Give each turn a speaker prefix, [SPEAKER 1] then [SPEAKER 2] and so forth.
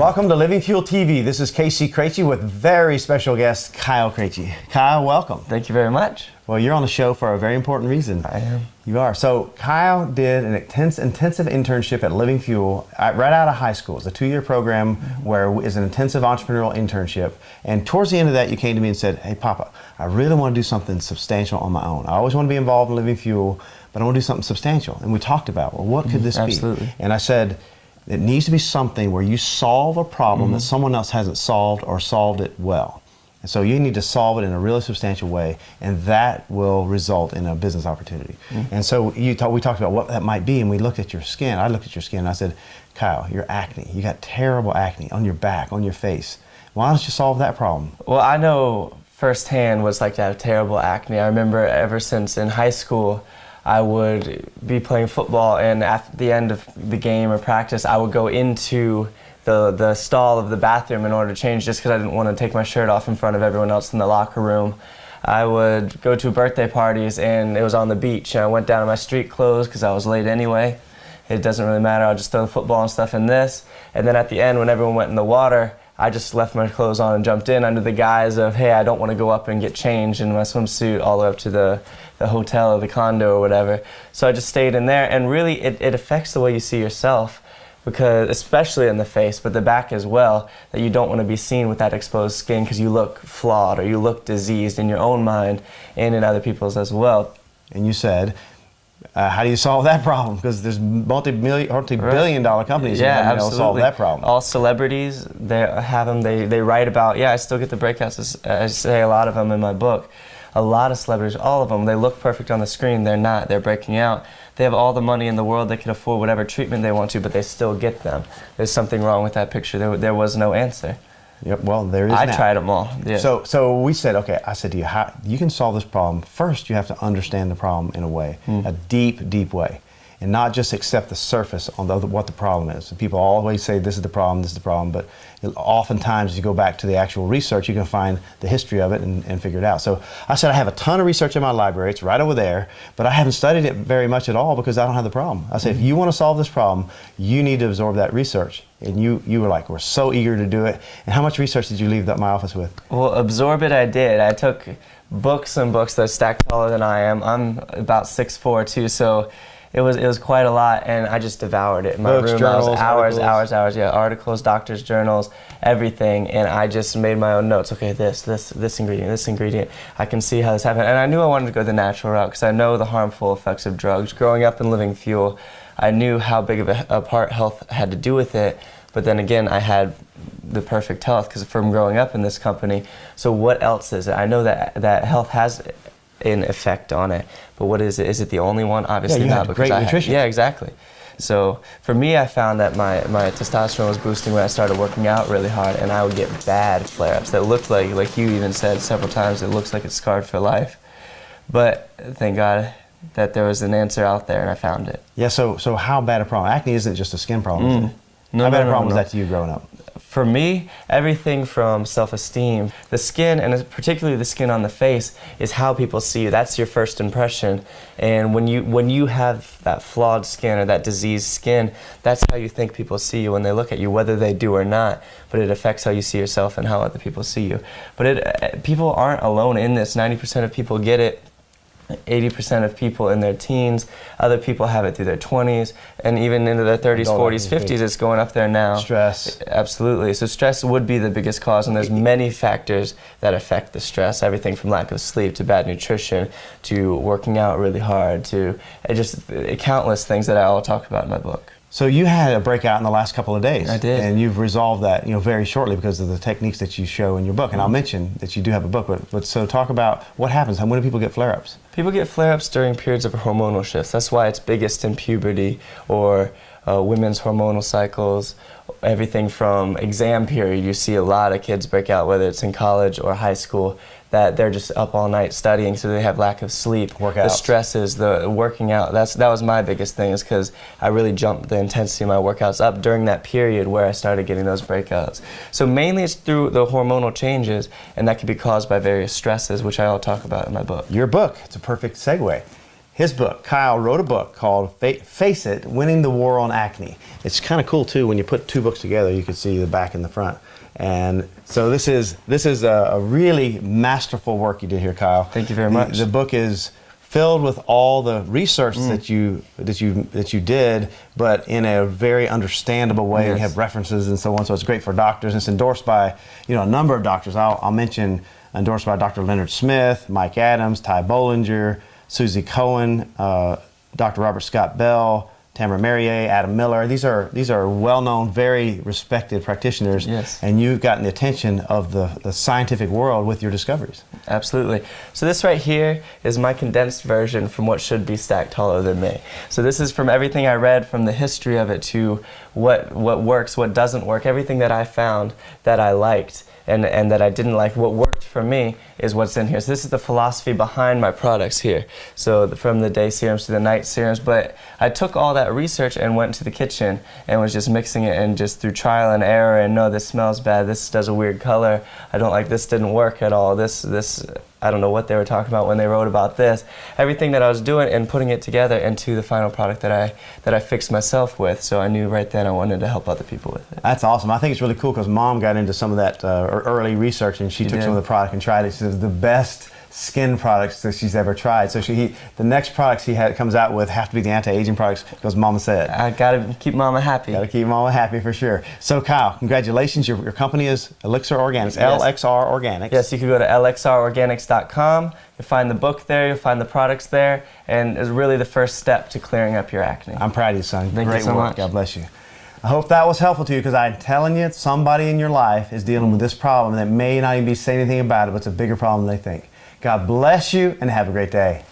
[SPEAKER 1] Welcome to Living Fuel TV. This is KC Craichy with very special guest Kyle Craichy. Kyle, welcome.
[SPEAKER 2] Thank you very much.
[SPEAKER 1] Well, you're on the show for a very important reason.
[SPEAKER 2] I am.
[SPEAKER 1] You are. So Kyle did an intensive internship at Living Fuel right out of high school. It's a 2-year program where it's an intensive entrepreneurial internship. And towards the end of that, you came to me and said, hey, Papa, I really want to do something substantial on my own. I always want to be involved in Living Fuel, but I want to do something substantial. And we talked about, well, what could this
[SPEAKER 2] Absolutely.
[SPEAKER 1] be? And I said, it needs to be something where you solve a problem that someone else hasn't solved or solved it well. And so you need to solve it in a really substantial way, and that will result in a business opportunity. And so we talked about what that might be, and we looked at your skin. I looked at your skin, and I said, Kyle, your acne, you got terrible acne on your back, on your face. Why don't you solve that problem?
[SPEAKER 2] Well, I know firsthand what it's like to have terrible acne. I remember ever since in high school, I would be playing football, and at the end of the game or practice, I would go into the stall of the bathroom in order to change, just because I didn't want to take my shirt off in front of everyone else in the locker room. I would go to birthday parties, and it was on the beach, and I went down in my street clothes because I was late anyway. It doesn't really matter, I'll just throw the football and stuff in this. And then at the end, when everyone went in the water, I just left my clothes on and jumped in under the guise of, hey, I don't want to go up and get changed in my swimsuit all the way up to the hotel or the condo or whatever. So I just stayed in there, and really it affects the way you see yourself, because especially in the face, but the back as well, that you don't want to be seen with that exposed skin because you look flawed or you look diseased in your own mind and in other people's as well.
[SPEAKER 1] And you said, how do you solve that problem? Because there's multi-billion-dollar companies that haven't been able to solve that problem.
[SPEAKER 2] All celebrities, they have them, they write about, I still get the breakouts, I say a lot of them in my book. A lot of celebrities, all of them, they look perfect on the screen, they're not, they're breaking out. They have all the money in the world, they can afford whatever treatment they want to, but they still get them. There's something wrong with that picture, there was no answer.
[SPEAKER 1] Yep, well, there is
[SPEAKER 2] I
[SPEAKER 1] now.
[SPEAKER 2] tried them all. Yeah.
[SPEAKER 1] So we said, okay, I said to you, you can solve this problem. First, you have to understand the problem in a way, a deep, deep way, and not just accept the surface on what the problem is. And people always say, this is the problem, but oftentimes, as you go back to the actual research, you can find the history of it and figure it out. So I said, I have a ton of research in my library, it's right over there, but I haven't studied it very much at all because I don't have the problem. I said, if you want to solve this problem, you need to absorb that research. And you were like, we're so eager to do it. And how much research did you leave my office with?
[SPEAKER 2] Well, absorb it I did. I took books and books that are stacked taller than I am. I'm about 6'4" too, so it was quite a lot, and I just devoured it in my
[SPEAKER 1] Books,
[SPEAKER 2] room.
[SPEAKER 1] journals,
[SPEAKER 2] hours,
[SPEAKER 1] articles.
[SPEAKER 2] articles, doctors' journals, everything, and I just made my own notes. Okay, this ingredient. I can see how this happened, and I knew I wanted to go the natural route because I know the harmful effects of drugs. Growing up in Living Fuel, I knew how big of a part health had to do with it, but then again, I had the perfect health because from growing up in this company. So what else is it? I know that health has an effect on it, but what is it? Is it the only one? Obviously not.
[SPEAKER 1] Because great nutrition.
[SPEAKER 2] Yeah, exactly. So for me, I found that my testosterone was boosting when I started working out really hard, and I would get bad flare-ups that looked like you even said several times, it looks like it's scarred for life. But thank God that there was an answer out there, and I found it.
[SPEAKER 1] Yeah, so how bad a problem? Acne isn't just a skin problem, is it? How bad a problem was that to you growing up?
[SPEAKER 2] For me, everything from self-esteem, the skin, and particularly the skin on the face, is how people see you. That's your first impression. And when you have that flawed skin or that diseased skin, that's how you think people see you when they look at you, whether they do or not. But it affects how you see yourself and how other people see you. But people aren't alone in this. 90% of people get it. 80% of people in their teens, other people have it through their 20s, and even into their 30s, 40s, 50s, it's going up there now.
[SPEAKER 1] Stress.
[SPEAKER 2] Absolutely. So stress would be the biggest cause, and there's many factors that affect the stress, everything from lack of sleep to bad nutrition to working out really hard to just countless things that I'll talk about in my book.
[SPEAKER 1] So you had a breakout in the last couple of days.
[SPEAKER 2] I did.
[SPEAKER 1] And you've resolved that, very shortly because of the techniques that you show in your book. And I'll mention that you do have a book, but so talk about what happens. When do people get flare-ups?
[SPEAKER 2] People get flare-ups during periods of hormonal shifts. That's why it's biggest in puberty or women's hormonal cycles. Everything from exam period, you see a lot of kids break out, whether it's in college or high school, that they're just up all night studying, so they have lack of sleep.
[SPEAKER 1] Workouts.
[SPEAKER 2] The stresses, the working out, that was my biggest thing, is because I really jumped the intensity of my workouts up during that period where I started getting those breakouts. So mainly it's through the hormonal changes, and that can be caused by various stresses, which I'll talk about in my book.
[SPEAKER 1] Your book, it's a perfect segue. his book. Kyle wrote a book called Face It, Winning the War on Acne. It's kind of cool too, when you put two books together, you can see the back and the front. And so this is a really masterful work you did here, Kyle.
[SPEAKER 2] Thank you very much.
[SPEAKER 1] The book is filled with all the research that you did, but in a very understandable way.
[SPEAKER 2] Yes.
[SPEAKER 1] You have references and so on, so it's great for doctors. It's endorsed by a number of doctors. I'll mention endorsed by Dr. Leonard Smith, Mike Adams, Ty Bollinger, Susie Cohen, Dr. Robert Scott Bell, Tamara Merrier, Adam Miller. These are well-known, very respected practitioners.
[SPEAKER 2] Yes.
[SPEAKER 1] And you've gotten the attention of the scientific world with your discoveries.
[SPEAKER 2] Absolutely. So this right here is my condensed version from what should be stacked taller than me. So this is from everything I read, from the history of it to what works, what doesn't work, everything that I found that I liked and that I didn't like. What worked for me is what's in here. So this is the philosophy behind my products here. So from the day serums to the night serums. But I took all that research and went to the kitchen and was just mixing it, and just through trial and error, and no, this smells bad, this does a weird color, I don't like this, didn't work at all, this I don't know what they were talking about when they wrote about this. Everything that I was doing and putting it together into the final product that I fixed myself with. So I knew right then I wanted to help other people with it.
[SPEAKER 1] That's awesome. I think it's really cool because Mom got into some of that early research, and she took some of the product and tried it. She says the best skin products that she's ever tried. So the next products comes out with have to be the anti-aging products, because Mama said.
[SPEAKER 2] I gotta keep Mama happy.
[SPEAKER 1] Gotta keep Mama happy for sure. So Kyle, congratulations. Your company is LXR Organics,
[SPEAKER 2] Yes.
[SPEAKER 1] LXR Organics.
[SPEAKER 2] Yes, you can go to lxrorganics.com. You'll find the book there, you'll find the products there, and it's really the first step to clearing up your acne.
[SPEAKER 1] I'm proud of you, son.
[SPEAKER 2] Thank
[SPEAKER 1] Great
[SPEAKER 2] you so
[SPEAKER 1] work.
[SPEAKER 2] much.
[SPEAKER 1] God bless you. I hope that was helpful to you, because I'm telling you, somebody in your life is dealing with this problem that may not even be saying anything about it, but it's a bigger problem than they think. God bless you, and have a great day.